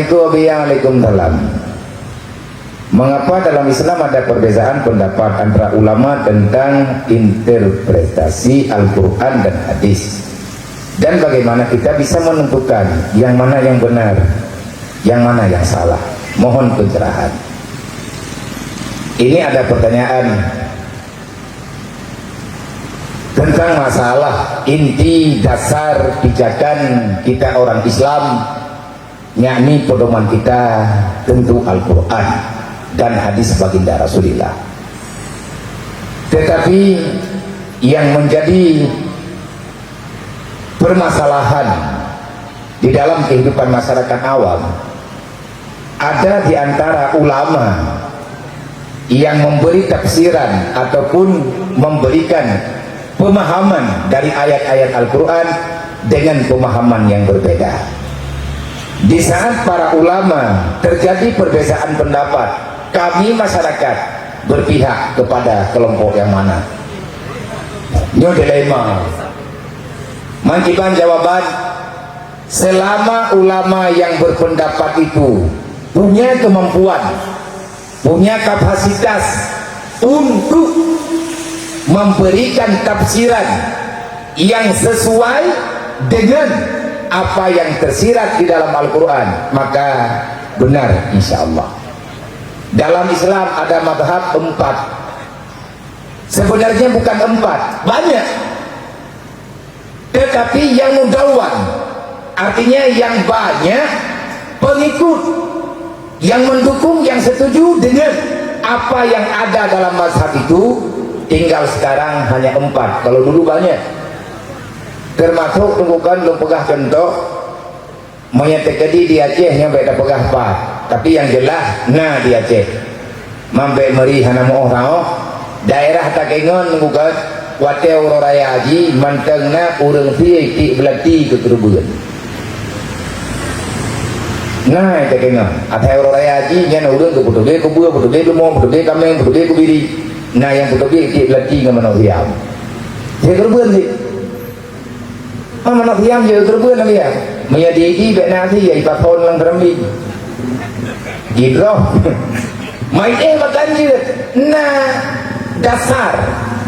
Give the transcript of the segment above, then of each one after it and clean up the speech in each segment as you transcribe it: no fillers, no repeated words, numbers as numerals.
Waalaikumsalam. Mengapa dalam Islam ada perbedaan pendapat antara ulama tentang interpretasi Al-Quran dan hadis? Dan bagaimana kita bisa menentukan yang mana yang benar, yang mana yang salah? Mohon pencerahan. Ini ada pertanyaan tentang masalah inti dasar pijakan kita orang Islam, yakni pedoman kita tentu Al-Quran dan hadis baginda Rasulullah. Tetapi yang menjadi permasalahan di dalam kehidupan masyarakat awam, ada di antara ulama yang memberi tafsiran ataupun memberikan pemahaman dari ayat-ayat Al-Quran dengan pemahaman yang berbeda. Di saat para ulama terjadi perbedaan pendapat, kami masyarakat berpihak kepada kelompok yang mana? Ini dilema. Mangkiban jawaban, selama ulama yang berpendapat itu punya kemampuan, punya kapasitas untuk memberikan tafsiran yang sesuai dengan apa yang tersirat di dalam Al-Quran, maka benar insya Allah. Dalam Islam ada madhab 4. Sebenarnya bukan 4, banyak, tetapi yang mudawwan, artinya yang banyak pengikut, yang mendukung, yang setuju dengan apa yang ada dalam mazhab itu. Tinggal sekarang hanya 4, kalau dulu banyak. Termasuk tunggukan belum pegah contoh menyetekadi di Aceh yang beda pegah 4, tapi yang jelas nah di Aceh mambe meri hana mo orang daerah Takengon tunggukan wate raya haji mantengna urang ti ti belati kekerubuan. Nah Takengon ate raya haji nya urang ke putuge ke buah putuge lumong putuge kameng putuge kubiri. Nah yang putuge ti belati ngamano hiam dia kerubuan sih. Mana nak diam je terbuat lagi ya. Menyadiki baik nanti ya ipaton lang terami. Gitu. Main makan je. Nah dasar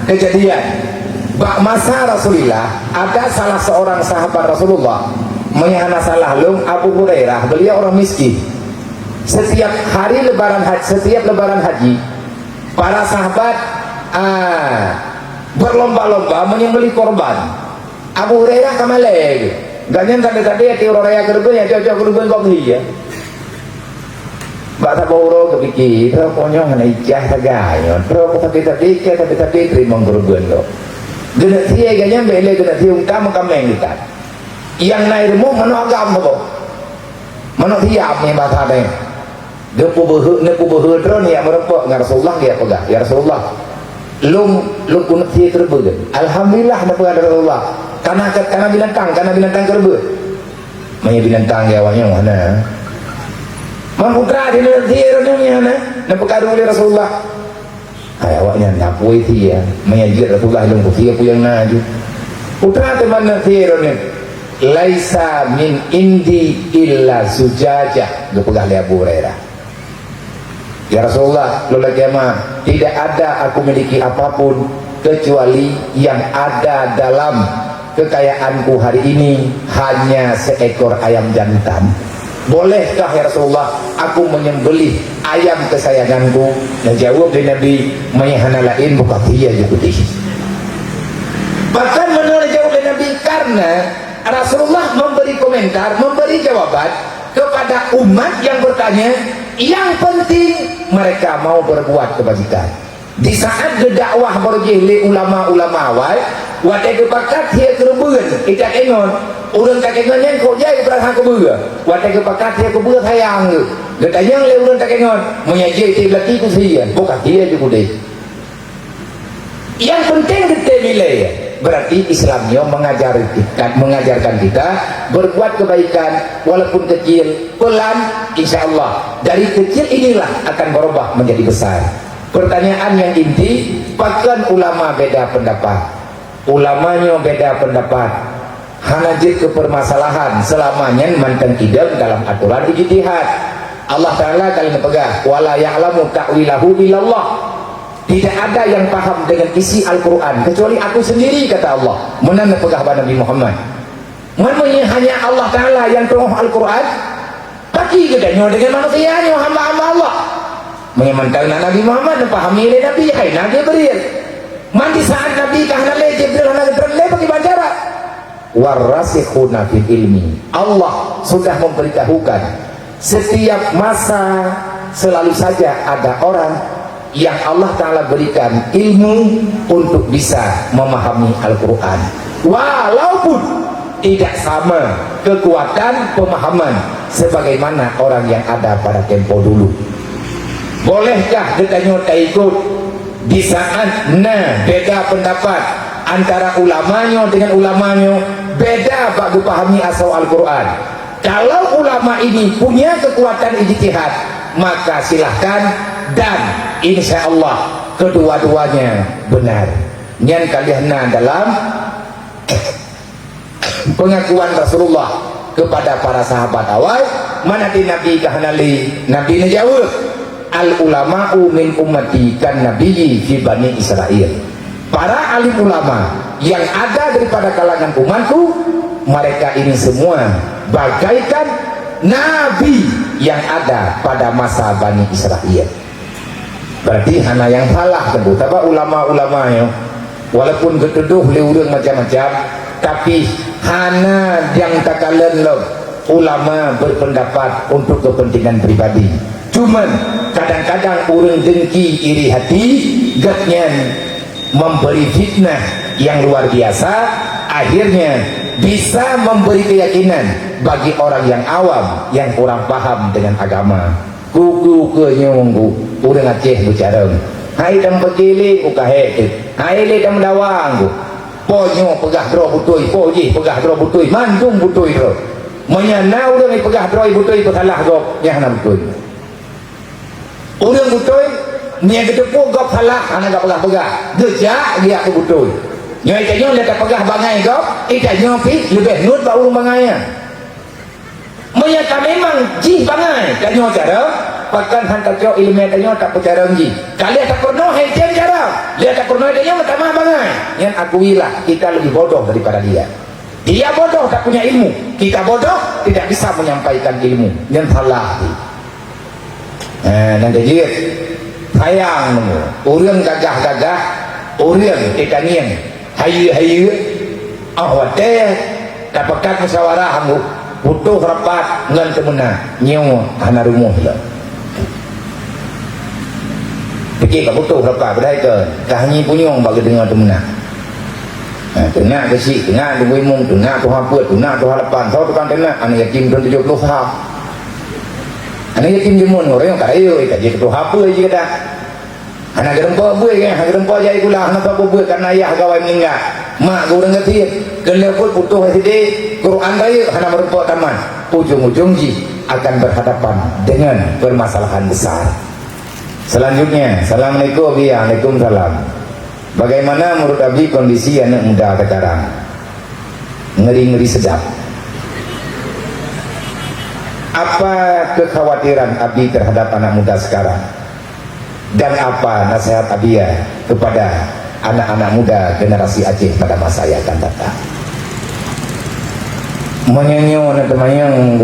kejadian. Bak masa Rasulullah ada salah seorang sahabat Rasulullah menyana salah lung Abu Hurairah, beliau orang miskin. Setiap hari lebaran haji, para sahabat berlomba-lomba menyembelih korban. Abu Hurairah kamalek ganyan tadi ti raya kerben ya cocok kerben kok iya bak taboro kepikir pokoknya ngana ijah tagayon pero tapi terima kerben lo gena tie ganyan bele gena tie utama kameng kita yang naik remo mano agam kok mano tiap ni bahasa deh depu behe tro ni merepok ngar Rasulullah dia pegah ya Rasulullah lung kun tie kerben alhamdulillah na pegah Rasulullah karena binatang kerbut maya binatang awaknya mana mamputra di nanti mana napakadu oleh Rasulullah ay awaknya napui dia mengajir Rasulullah yang putih yang naju putra teman nanti laisa min indi illa sujajah gepegah li Abu Hurairah ya Rasulullah lola kiamat tidak ada aku miliki apapun kecuali yang ada dalam kekayaanku hari ini hanya seekor ayam jantan. Bolehkah ya Rasulullah aku menyembelih ayam kesayanganku? Dan jawab dari Nabi mayahana lain bukan dia juga. Bahkan menurut jawab dari Nabi karena Rasulullah memberi komentar, memberi jawaban kepada umat yang bertanya, yang penting mereka mau berbuat kebajikan. Di saat dakwah berjeli ulama-ulama awal wadah kepakat dia kerubuan kita kengon urang kakengon yang kok jai berasa kebuga wadah kepakat dia kebuga sayang geta yang le urang kakengon menyaji ti belati ku sia bukan dia juga deh. Yang penting kita nilai berarti Islamnya mengajarkan kita berbuat kebaikan walaupun kecil, pelan insyaallah dari kecil inilah akan berubah menjadi besar. Pertanyaan yang inti, bahkan ulama beda pendapat, ulamanya beda pendapat, hanajit ke permasalahan selamanya mantan idam dalam aturan ijtihad. Allah Ta'ala kali pegah wala ya'lamu ta'wilahu illallah. Tidak ada yang paham dengan isi Al-Quran kecuali aku sendiri, kata Allah. Mana pegah pada Nabi Muhammad. Mana hanya Allah Ta'ala yang tahu Al-Quran. Bagi kedanya dengan manusianya hamba-hamba Allah. Menyemantan Nabi Muhammad pahami oleh Nabi hai Nabi Jibril. Mandi saat Nabi kahana le Jibril hana terle bagi bacara. Warasikhuna fil ilmi. Allah sudah memberitahukan setiap masa selalu saja ada orang yang Allah Ta'ala berikan ilmu untuk bisa memahami Al-Quran walaupun tidak sama kekuatan pemahaman sebagaimana orang yang ada pada tempo dulu. Bolehkah ditanya tak ikut di saat beda pendapat antara ulamanya dengan ulamanya, beda bak pahami asal Al-Quran. Kalau ulama ini punya kekuatan ijtihad maka silahkan, dan insya Allah kedua-duanya benar. Yang kalian dalam pengakuan Rasulullah kepada para sahabat awal, mana di Nabi kahanali Nabi jawab al ulama'u min ummati kan nabiyyi fi bani Israel. Para alim ulama yang ada daripada kalangan umatku, mereka ini semua bagaikan nabi yang ada pada masa Bani Israel. Berarti hana yang salah tentu. Tapi ulama-ulamanya walaupun ketuduh liurang macam-macam, tapi hana yang takalan lo ulama berpendapat untuk kepentingan pribadi. Cuman kadang-kadang orang dengki iri hati gatnya memberi fitnah yang luar biasa, akhirnya bisa memberi keyakinan bagi orang yang awam yang kurang paham dengan agama. Kuku ke nyonggu orang Aceh bicara hai dam begili ku kahe hai le dam dawang ku ponyo pegah dro butui poji pegah dro butui mandung butui dro menyanau dengan pegah dro butui pekalah go yang nam butui orang butui nia ketepu go kalah anak gak pegah dejak dia ke butui nyai tanyo le tak pegah bangai go itanyo pi lebih nut ba urang bangainya. Menyata memang jih bangai tanyo cara pakan hantar jauh ilmu tanyo tak percaya ji kalian tak pernah hejam cara dia tak pernah tanyo tamah bangai yang akuilah kita lebih bodoh daripada dia bodoh tak punya ilmu, kita bodoh tidak bisa menyampaikan ilmu yang salah. Nanti dia sayang orang gagah-gagah orang ikannya hayu-hayu awateh dapatkan musyawarah hambu butuh rapat ngan temuna nyawa hana rumuh lah. Fikir ka butuh rapat badai ke kahni punyong bagi dengar temuna. Tengah kesi, tengah dungui mung, tengah tu haput, tengah tu halapan, tahu tukang tengah anak yatim don 70 tahun. Anak yatim jemun orang yang karayo ika je tu haput je kata. Anak gerempa buai kan, gerempa jadi kula anak apa buai karena ayah gawai meninggal. Mak gurang ngerti keleput putuh hati Quran raya hana merempak taman ujung-ujung ji akan berhadapan dengan permasalahan besar. Selanjutnya, Assalamualaikum Waalaikumsalam. Bagaimana menurut Abi kondisi anak muda sekarang? Ngeri-ngeri sedap. Apa kekhawatiran Abi terhadap anak muda sekarang? Dan apa nasihat Abi kepada anak-anak muda generasi Aceh pada masa yang akan datang? Menyanyo nak temayang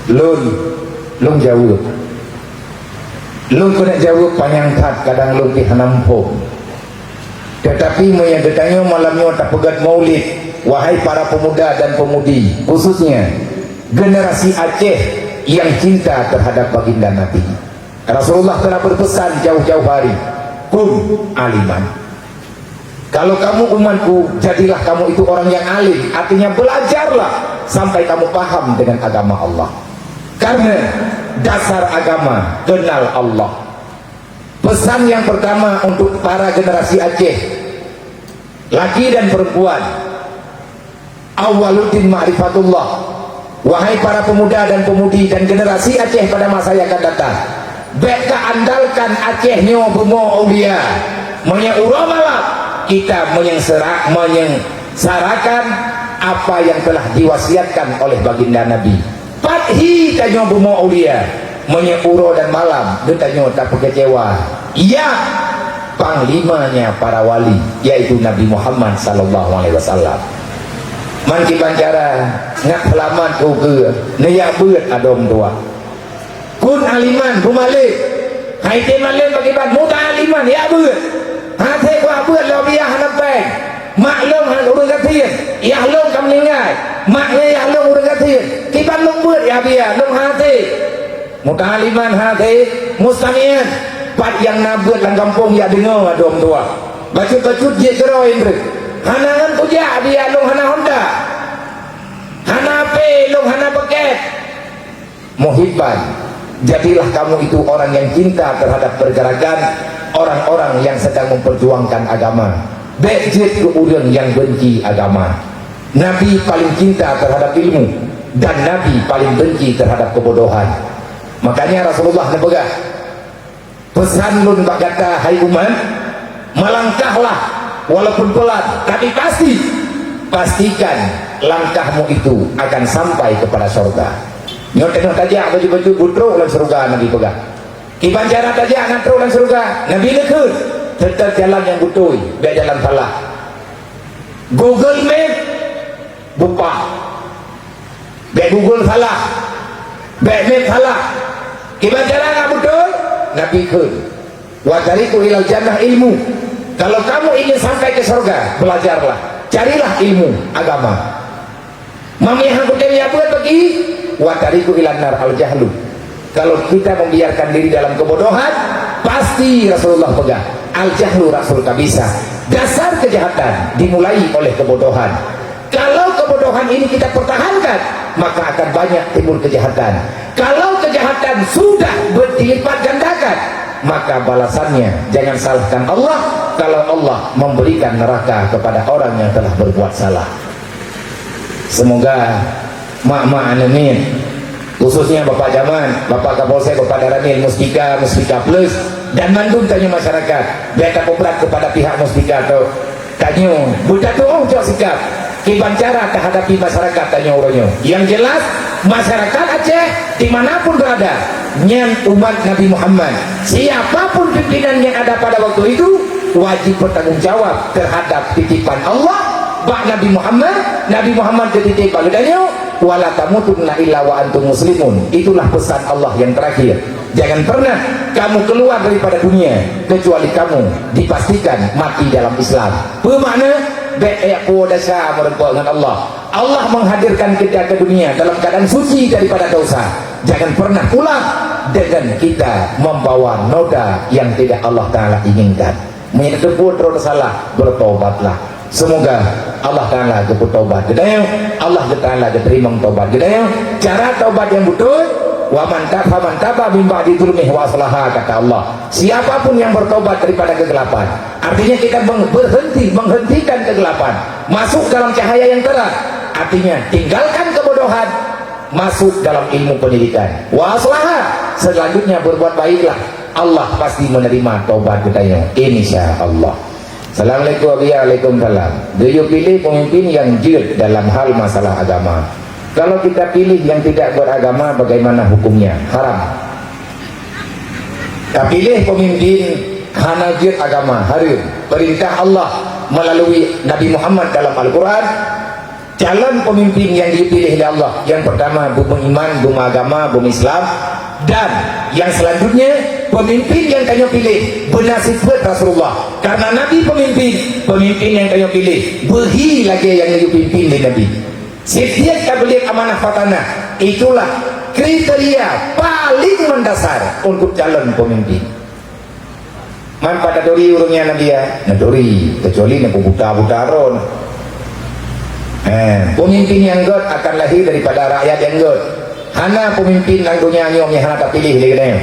lun jawab. Lun kena jawab panyangkat kadang lun dihanampo. Tetapi menyanyi malamnya tak pegat maulid. Wahai para pemuda dan pemudi, khususnya generasi Aceh yang cinta terhadap baginda Nabi. Rasulullah telah berpesan jauh-jauh hari, kun aliman. Kalau kamu umatku, jadilah kamu itu orang yang alim. Artinya belajarlah sampai kamu paham dengan agama Allah. Karena dasar agama kenal Allah. Pesan yang pertama untuk para generasi Aceh, laki dan perempuan, awwaluddin ma'rifatullah. Wahai para pemuda dan pemudi dan generasi Aceh pada masa yang akan datang, beka andalkan Aceh nyo bemo aulia menya uramalah kita menyengsarakan apa yang telah diwasiatkan oleh baginda Nabi. Fathi tanyo bumo aulia menyepuro dan malam getanyo tak kecewa. Ia panglimanya para wali yaitu Nabi Muhammad sallallahu alaihi wasallam. Man ki bancara ngak halaman ku ke neya beut adom tua. Kun aliman bumalik. Hai te malen bagi ban muta aliman ya beut. Ha te kwa beut lo biah hanapeng. Maklum han urang katien. Ya long kam ningai. Maknya ya long urang katien. Ki ban long beut ya biah long hati. Muta aliman hati mustamian. Pat yang nabut lang kampung ya dengar adom tua. Bacut-bacut je geroin rek. Hanangan puja dia long hana Honda. Hana pe long hana paket. Muhibban. Jadilah kamu itu orang yang cinta terhadap pergerakan orang-orang yang sedang memperjuangkan agama. Bejit ke urang yang benci agama. Nabi paling cinta terhadap ilmu dan Nabi paling benci terhadap kebodohan. Makanya Rasulullah nebegah pesan lun bagata hai umat, melangkahlah walaupun pelan tapi pastikan langkahmu itu akan sampai kepada surga. Nyot-nyot aja baju-baju butruk lan surga Nabi pegang. Ki banjara aja ngatro lan surga Nabi lekut tetap jalan yang betul, biar jalan salah. Google Map buka biar Google salah, biar Map salah. Ki banjara nggak betul Nabi kun wadariku ilal jannah ilmu. Kalau kamu ingin sampai ke surga, belajarlah, carilah ilmu agama. Mami hangkutin ya buat bagi wadariku ilal nar al jahlu. Kalau kita membiarkan diri dalam kebodohan, pasti Rasulullah pegang al jahlu rasul kabisa. Dasar kejahatan dimulai oleh kebodohan. Kalau kebodohan ini kita pertahankan, maka akan banyak timbul kejahatan. Kalau kejahatan sudah berlipat gandakan, maka balasannya jangan salahkan Allah kalau Allah memberikan neraka kepada orang yang telah berbuat salah. Semoga mak-mak anemin, khususnya Bapak Jaman, Bapak Kapolsek, Bapak Daramil, Mustika Plus, dan mandum tanya masyarakat, biar tak berat kepada pihak Mustika atau tanya, buta tu jauh sikap kiban cara terhadapi masyarakat tanya orangnya. Yang jelas masyarakat Aceh dimanapun berada, nyen umat Nabi Muhammad, siapapun pimpinan yang ada pada waktu itu wajib bertanggung jawab terhadap titipan Allah. Bak Nabi Muhammad ketitip bagedanya wala tamutunna illa wa antum muslimun. Itulah pesan Allah yang terakhir. Jangan pernah kamu keluar daripada dunia kecuali kamu dipastikan mati dalam Islam. Bermakna dengan Allah. Allah menghadirkan kita ke dunia dalam keadaan suci daripada dosa. Jangan pernah pulang dengan kita membawa noda yang tidak Allah Ta'ala inginkan. Menyebut terus salah, bertobatlah. Semoga Allah Ta'ala keput taubat gedayang, Allah Ta'ala keterima taubat gedayang. Cara taubat yang betul, wa man taba min ba'di dzulmihi wa aslaha, kata Allah. Siapapun yang bertobat daripada kegelapan, artinya kita menghentikan kegelapan, masuk dalam cahaya yang terang, artinya tinggalkan kebodohan, masuk dalam ilmu pendidikan. Wa aslaha, selanjutnya berbuat baiklah, Allah pasti menerima taubat gedayang, insyaallah. Assalamualaikum warahmatullahi wabarakatuh. Beliau pilih pemimpin yang jujur dalam hal masalah agama. Kalau kita pilih yang tidak beragama, bagaimana hukumnya? Haram. Kita pilih pemimpin hanajir agama, haram. Perintah Allah melalui Nabi Muhammad dalam Al-Quran. Calon pemimpin yang dipilih oleh Allah, yang pertama beriman, beragama, berislam, dan yang selanjutnya pemimpin yang kami pilih bernasifat Rasulullah. Karena Nabi pemimpin yang kami pilih berhi lagi yang dipimpin oleh Nabi. Setiap tabligh amanah fatanah, itulah kriteria paling mendasar untuk calon pemimpin. Man pada dori urungnya Nabi ya, nadori kecuali nak buta-buta ron. Pemimpin yang god akan lahir daripada rakyat yang god. Hana pemimpin yang dunia nyom yang hana tak pilih dia.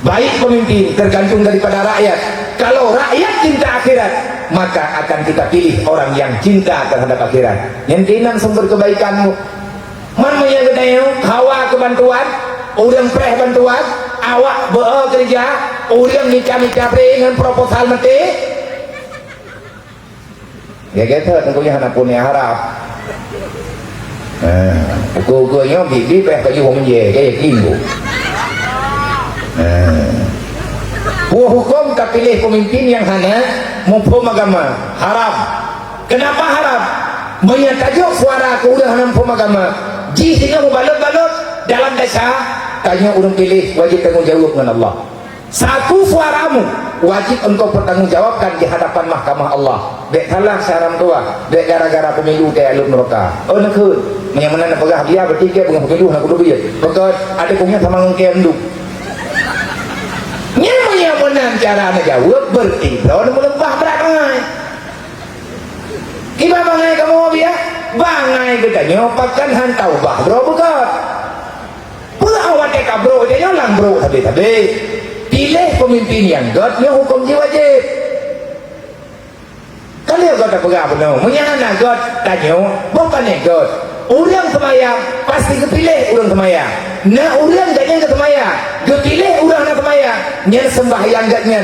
Baik pemimpin tergantung daripada rakyat. Kalau rakyat cinta akhirat, maka akan kita pilih orang yang cinta terhadap akhirat. Yang keinginan sumber kebaikanmu. Mana yang gedenya hawa kebantuan, orang preh bantuan, awak bekerja, orang nikah-nikah dengan proposal mati. Ya gitu tentunya hana punya harap. Ukur-ukurnya bibi kayu orang je kayak klimbu. Hukum tak pilih pemimpin yang hanya mempom agama haram. Kenapa haram? Menyatajuk suara ke orang hanya mempom agama. Jika membalut-balut dalam desa, tanya orang pilih wajib tanggung jawab dengan Allah. Satu suaramu wajib engkau pertanggungjawabkan di hadapan mahkamah Allah. Dek salah saram tua, dek gara-gara pemilu kayak alun neraka. Oh nak ke, yang mana nak pegah dia bertiga dengan pemilu nak kudu biar. Pekot ada punya sama ngkem duk. Yang menang cara nak jawab bertiga nak melembah berat bangai. Iba bangai kamu biar, bangai katanya pakan hantau bah bro pekot. Awak teka bro, dia nyolang bro tapi. Pilih pemimpin yang godnya hukum dia wajib. Kalau god tak pegang benar, menyana god tanya, bukan yang god. Orang semayang pasti kepilih orang semayang. Nah orang gaknya ke semayang, kepilih orang nak semayang. Nyen sembahyang gaknya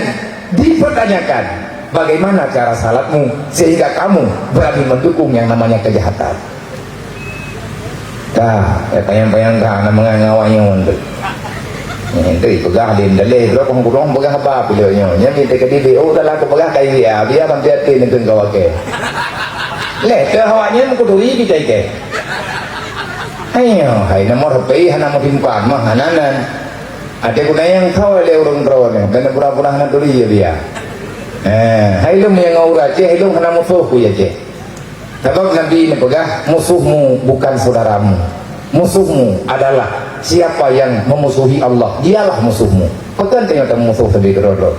dipertanyakan. Bagaimana cara salatmu sehingga kamu berani mendukung yang namanya kejahatan? Dah, bayang-bayang dah nama ngawanya untuk. Itu pegah din dalih berapa kurang pegah apa pilihnya nya minta ke diri oh dah aku pegah kai dia biar nanti hati nentun kau ke leh ke hawanya aku duri kita ke ayo hai nomor HP hana mau timpan mah hananan ada guna yang kau le urung drone dan pura-pura hana duri ya dia hai lu yang aura je hai lu hana musuhku ya je sebab Nabi ini pegah musuhmu bukan saudaramu. Musuhmu adalah siapa yang memusuhi Allah, dialah musuhmu. Bukan tengok musuh sendiri rodo.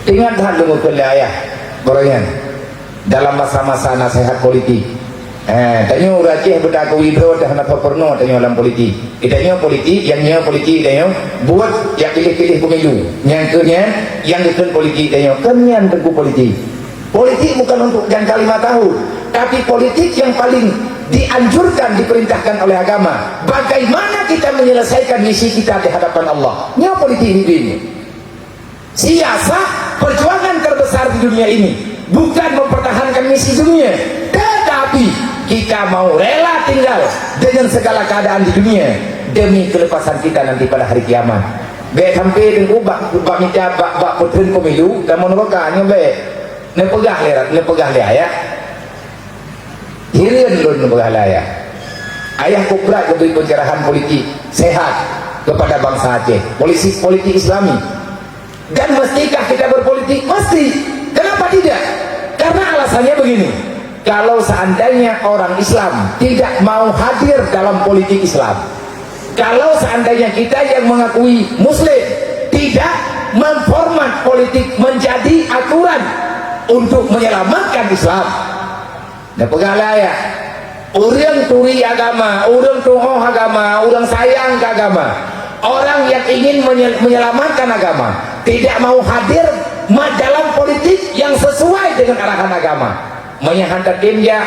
Ingat hal dengar ayah boroyan dalam masa-masa nasihat politik. Tanya uracih berdaku widro dah nak perno tanya dalam politik. Itanya politik yang politik tanya buat yang pilih-pilih pemilu. Yang kenya yang ikut politik tanya kenyan teguh politik. Politik bukan untuk jangka 5 tahun, tapi politik yang paling dianjurkan, diperintahkan oleh agama. Bagaimana kita menyelesaikan misi kita di hadapan Allah? Ini politik ini. Siasat perjuangan terbesar di dunia ini bukan mempertahankan misi dunia, tetapi kita mau rela tinggal dengan segala keadaan di dunia demi kelepasan kita nanti pada hari kiamat. Baik sampai dengan ubah minta bak putrin pemilu dan monologanya baik. Nepegah lerat, nepegah ya. Hirian lun nepegah ayah. Ayah kubrat memberi pencerahan politik sehat kepada bangsa Aceh. Politik Islami. Dan mestikah kita berpolitik? Mesti. Kenapa tidak? Karena alasannya begini. Kalau seandainya orang Islam tidak mau hadir dalam politik Islam, kalau seandainya kita yang mengakui Muslim tidak memformat politik menjadi aturan untuk menyelamatkan Islam, dan pegala ya orang turi agama, orang tuhoh agama, orang sayang ke agama, orang yang ingin menyelamatkan agama tidak mau hadir dalam politik yang sesuai dengan arahan agama, menyahantar timnya.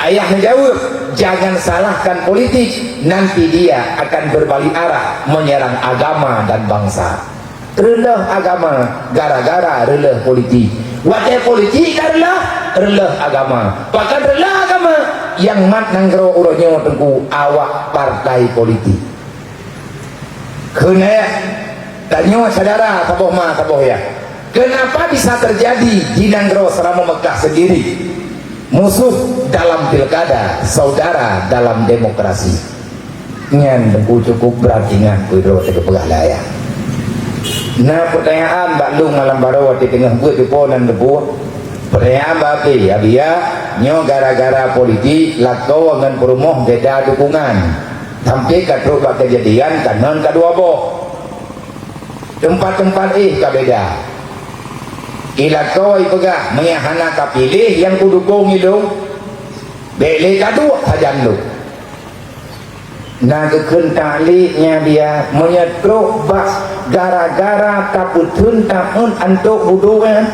Ayah menjawab, jangan salahkan politik, nanti dia akan berbalik arah menyerang agama dan bangsa. Relah agama gara-gara relah politik. Wajah politik relah agama. Bahkan relah agama yang mat nanggro uronyo tengku awak partai politik. Kena tanya saudara taboh ma taboh ya. Kenapa bisa terjadi di nanggro selama Mekah sendiri? Musuh dalam pilkada, saudara dalam demokrasi. Ngan tengku cukup berarti ngan kuidro tengku pegalaya. Nah pertanyaan Mbak Lung malam baru di tengah buat di ponan debu. Pertanyaan Mbak Pi, ya dia nyo gara-gara politik lakau dengan perumoh beda dukungan. Sampai kadruk kejadian kanon kedua boh. Tempat-tempat kabeda. Ilakau ipegah meyahana kapilih yang kudukung itu. Bele kadua sajan lu. Nah kekentakliknya dia menyetruk bak gara-gara taputun tahun antuk buduan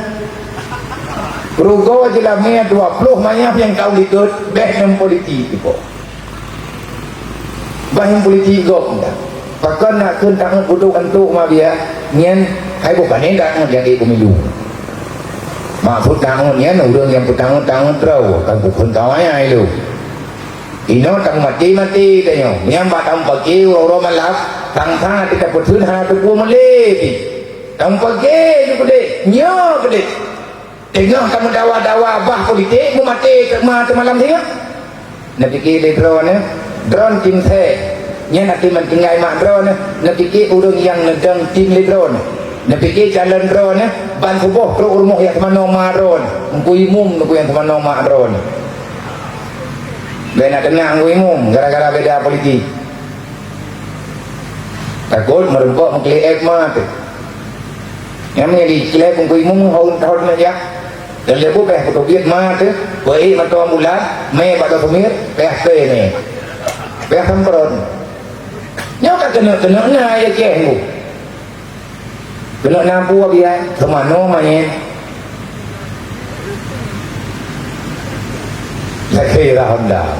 rugo jelah mea 20 mayaf yang kau ikut bahim politik itu bahim politik gok bahkan nak kentakun budu antuk ma dia nyen hai bukan ini tak jadi pemilu maksud tahun nyen orang yang bertanggung-tanggung terau kan bukan kawanya itu ino tang mati tanyo nyamba tang pagi ro malap tang tha kita putun ha tu pu male tang pagi tu gede nyo gede tengah kamu dawa bah politik mu mati ke malam tengah nak fikir drone tim the nya nak tim tinggai mak drone nak fikir urang yang nedang tim drone nak fikir jalan drone ban subuh pro rumah yang mana ma drone ku imum ku yang mana ma drone bena tenang ku imum gara-gara beda politik takut merempok mengklik mah tu yang ni klik ku imum haun aja dan lebu peh putu biat mah tu wei ma to bulan me ba to pemir peh te ni peh sampron nyo ka kena na ya ke bu kena nampu biar kemana main saya kira Honda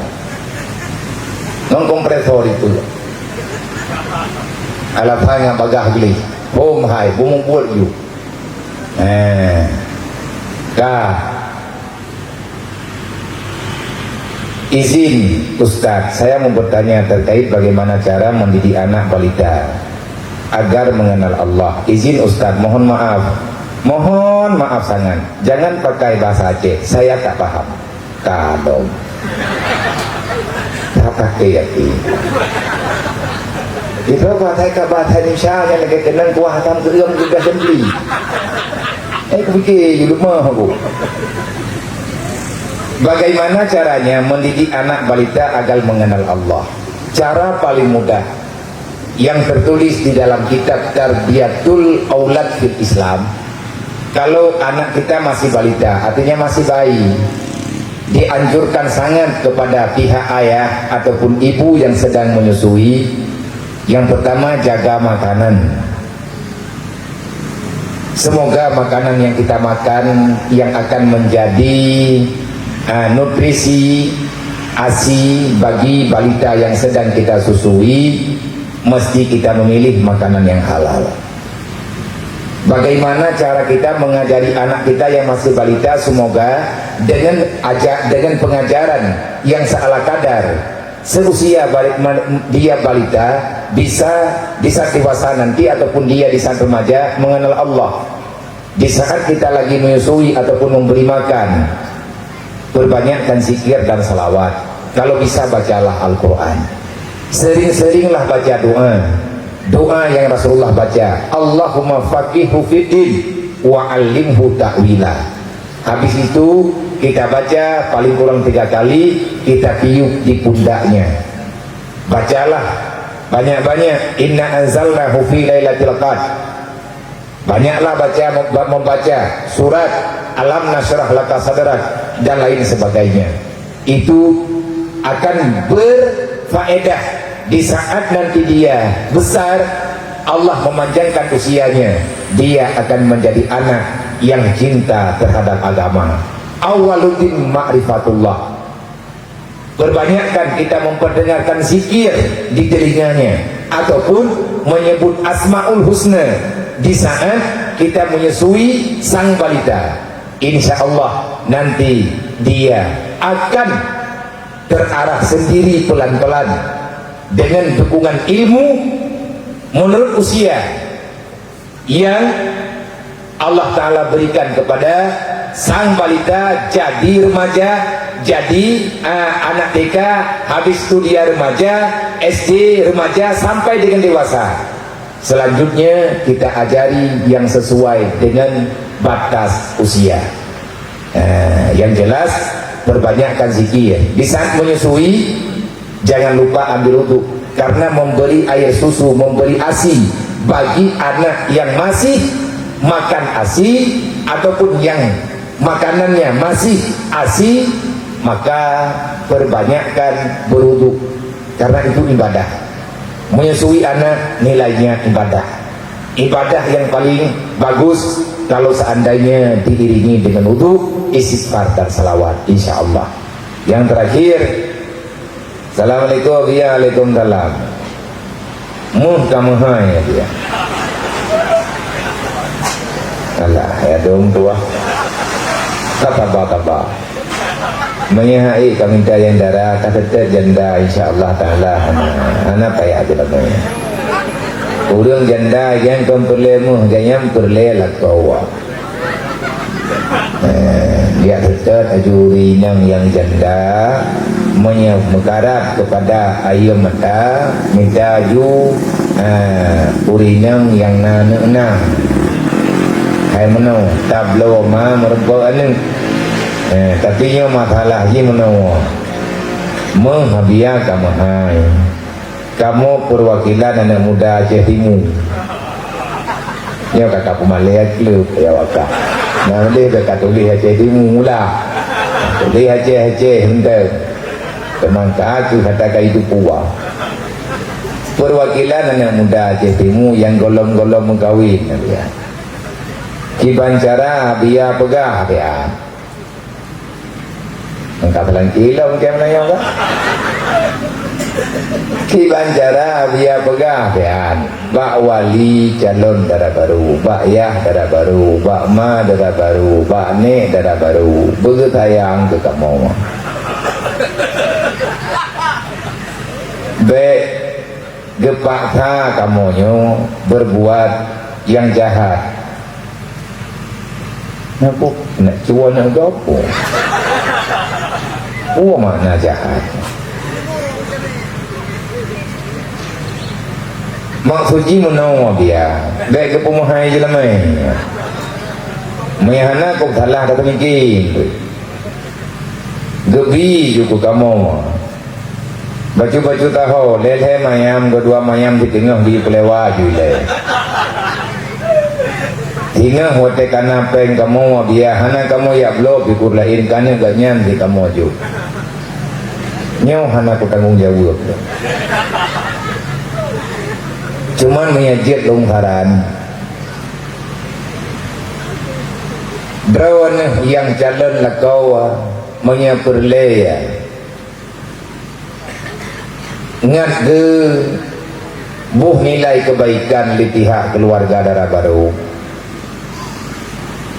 non kompresor itu alatnya bagah beli bom hai bom buat you izin Ustaz, saya mau bertanya terkait bagaimana cara mendidik anak balita agar mengenal Allah. Izin Ustaz, mohon maaf sangat, jangan pakai bahasa Aceh, saya tak paham. Kadom tak pakai hati itu bahasa bahasa Indonesia yang lagi kenal kuah hitam kerum juga sendiri aku fikir di rumah aku. Bagaimana caranya mendidik anak balita agar mengenal Allah? Cara paling mudah yang tertulis di dalam kitab Tarbiyatul Aulad fil Islam. Kalau anak kita masih balita, artinya masih bayi, dianjurkan sangat kepada pihak ayah ataupun ibu yang sedang menyusui. Yang pertama, jaga makanan. Semoga makanan yang kita makan yang akan menjadi nutrisi ASI bagi balita yang sedang kita susui, mesti kita memilih makanan yang halal. Bagaimana cara kita mengajari anak kita yang masih balita? Semoga dengan pengajaran yang seala kadar seusia dia balita, bisa di saat dewasa nanti ataupun dia di saat remaja mengenal Allah. Di saat kita lagi menyusui ataupun memberi makan, perbanyakkan zikir dan salawat. Kalau bisa bacalah Al-Quran, sering-seringlah baca doa yang Rasulullah baca, Allahumma faqihhu fiddin wa 'allimhu ta'wila. Habis itu kita baca paling kurang 3 kali, kita tiup di pundaknya. Bacalah banyak-banyak, inna anzalnahu fi lailatul qadr. Banyaklah membaca surat Alam Nashrah Laka Sadrak dan lain sebagainya. Itu akan berfaedah di saat nanti dia besar, Allah memanjangkan usianya, dia akan menjadi anak yang cinta terhadap agama. Awwaluddin ma'rifatullah. Berbanyakkan kita memperdengarkan zikir di telinganya ataupun menyebut Asmaul Husna di saat kita menyusui sang balita. Insya Allah nanti dia akan terarah sendiri pelan-pelan dengan dukungan ilmu menurut usia yang Allah Ta'ala berikan kepada sang balita. Jadi remaja, jadi anak TK, habis itu dia remaja, SD, remaja, sampai dengan dewasa. Selanjutnya kita ajari yang sesuai dengan batas usia. Yang jelas perbanyakkan zikir. Di saat menyusui jangan lupa ambil wudu, karena memberi air susu, memberi ASI bagi anak yang masih makan ASI ataupun yang makanannya masih ASI, maka perbanyakkan berwudu, karena itu ibadah. Menyusui anak nilainya ibadah. Ibadah yang paling bagus kalau seandainya diiringi dengan wudu, istighfar dan salawat, insya Allah. Yang terakhir, Assalamualaikum, waalaikumsalam. Kamu ya dia. Alah ya dong tua. Kata menyahai kami minta yang darah kata janda insyaallah taala anak payah tu namanya urang janda yang perlemu yang perlela kau dia tetap ajuri yang janda mengarap kepada ayah mata minta aju urinang yang nana hai meno tablo ma mergo anu tapi nya masalah ye meno menghabia kamahai kamu perwakilan anak muda Aceh Timur nya kakak pemalaian klub ya wakak nah dia kakak tulis Aceh Timur mula tulis Aceh hendak memang aku katakan itu puas perwakilan anak muda Aceh Timur yang golong-golong mengkawin ya. Kibancara biar pegah biar engkau pelan kilo mungkin menanya kan Kibancara biar pegah biar bak wali calon darah baru bak yah darah baru bak ma darah baru bak nek darah baru bergetayang ke kamu baik gepaksa kamunya berbuat yang jahat nak cuan nak gapo makna jahat maksudnya menawa dia baik ke pemahai je lah main mayahana kau salah kata mikir gebi juga kamu baju-baju tahu leleh mayam kedua mayam di tengah di pelewah juga hingga hote kana peng kamu biar hana kamu ya blok ikur lain kana ganyan di kamu aju nyaw hana ku tanggung jawab cuman menyajit longgaran drone yang calon lakau menyaperlea ngat ke buh nilai kebaikan di pihak keluarga darah baru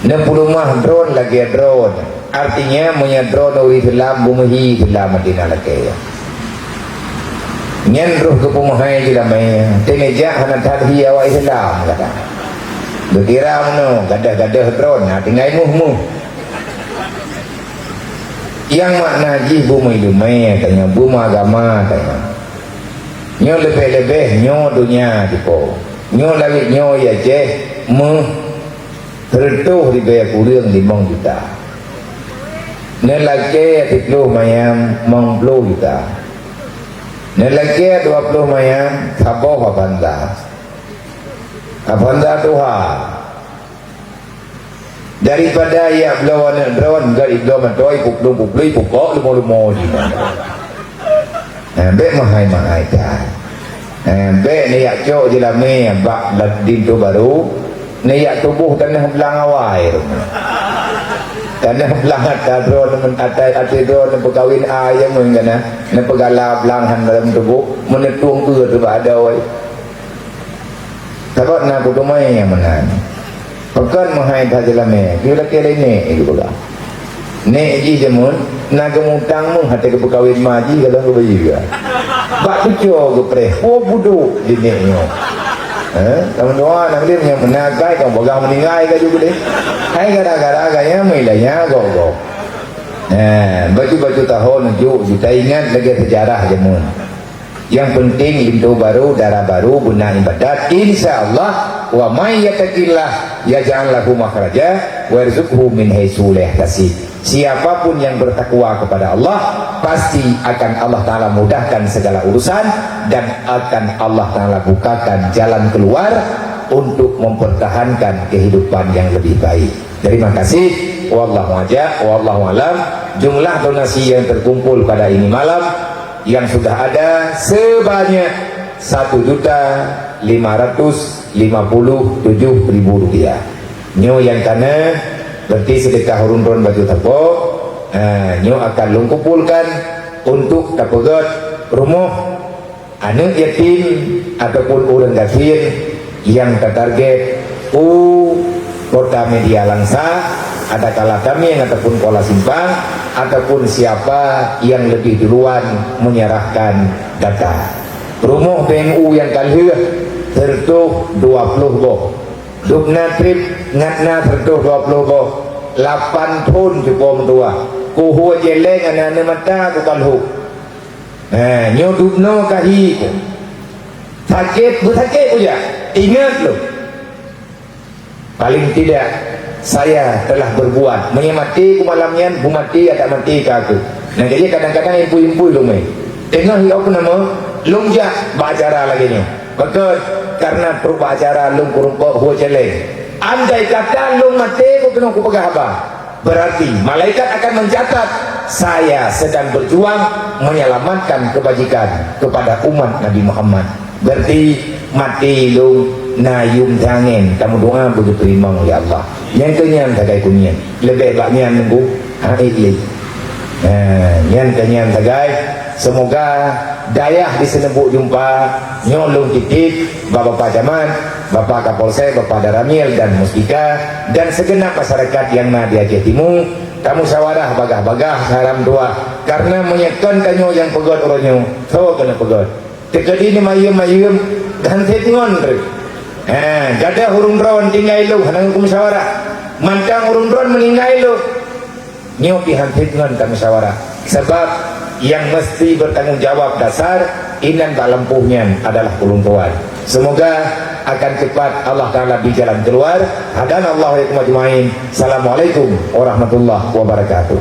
60 mah drone lagi drone artinya punya drone uri Islam bumihi Islam Madinah lagi nyen roh ke pemahai je damai teneja hana tadhi awak Islam kata berkira mano gadah-gadah drone tinggal muh yang makna ji bumi lumai tanya bumi agama tanya nyo lebih-lebih nyo dunia tipo nyo lagi nyo ya je tertuh di bayar kurang 5 juta nelake 10 mayam 50 juta nelake 20 mayam saboh abanda Tuhan daripada ya belawan drone gari belawan toy pukok lumo di mana be mahai kan be ni ya cok je lah me bak ladin tu baru niat tubuh tanah belang awai tanah belang atas drone mencatai atas drone berkawin ayam mengena ne pegala belangan dalam tubuh menetung tu ada oi sebab nak kutumai yang menan pekan mahai tajelame kira kira ini itu pula ne ji jemun nak kemutang mung hati ke berkawin maji kalau ke bayi juga bak pucuk ke pre budu di neknya kamu doa nak dia yang menagai kau pegang meninggai ke juga deh hai gara-gara gaya milanya go baju-baju tahun juta ingat lagi sejarah jemun yang penting pintu baru darah baru guna ibadat insyaallah wa may yattaqillah yaj'al lahu makhraja wa yarzuqhu min haitsu la yahtasib siapapun yang bertakwa kepada Allah pasti akan Allah Ta'ala mudahkan segala urusan dan akan Allah Ta'ala bukakan jalan keluar untuk mempertahankan kehidupan yang lebih baik. Terima kasih. Wallahu a'lam. Wallahu a'lam. Jumlah donasi yang terkumpul pada ini malam yang sudah ada sebanyak 1.557.000 rupiah. Nyo yang kana berarti sedekah urun-urun baju tepuk nyo akan lungkupulkan untuk tapegat rumah anak yatim ataupun orang kafir yang tertarget kota media langsa ada kala kami yang ataupun pola simpang ataupun siapa yang lebih duluan menyerahkan data. Rumah PMU yang kalih tertuh 20 boh. Dukna trip ngatna tertuh 20 boh. 8 pun cukup tua. Kuhu jeleng anak mata ku kalhu. Nyo dukno kahi ku. Sakit puja. Ingat lo. Paling tidak saya telah berbuat menyemati ku malamnya bu mati ada mati ke aku. Nah jadi kadang-kadang impu-impu lu mai. Tengah hiau pun nama lungja bacara lagi ni. Betul karena perubahan acara lung kurungkok huwa celeng. Andai kata lung mati ku kena ku pegang apa? Berarti malaikat akan mencatat saya sedang berjuang menyelamatkan kebajikan kepada umat Nabi Muhammad. Berarti mati lung na yum tangen kamu doa begitu terima oleh Allah. Yang kenyang tagai kunyian lebih banyak nunggu hari yang kenyang tagai. Semoga dayah disenebuk jumpa nyolong titik Bapak Jaman, Bapak Kapolsek, Bapak Daramil dan Muskika dan segenap masyarakat yang di Aceh Timur. Kamu sawarah bagah-bagah haram doa karena menyekan kanyo yang pegot oronyo so kena pegot tekedi ni mayum ganti tingon gada hurung ron tinggal lu hanang musyawarah mantang hurung ron meninggal lu nyo pihan tingon ka musyawarah sebab yang mesti bertanggung jawab dasar inan tak lempuhnya adalah pelumpuan. Semoga akan cepat Allah Ta'ala di jalan keluar. Hadan Allah ya kumajmain. Assalamualaikum warahmatullahi wabarakatuh.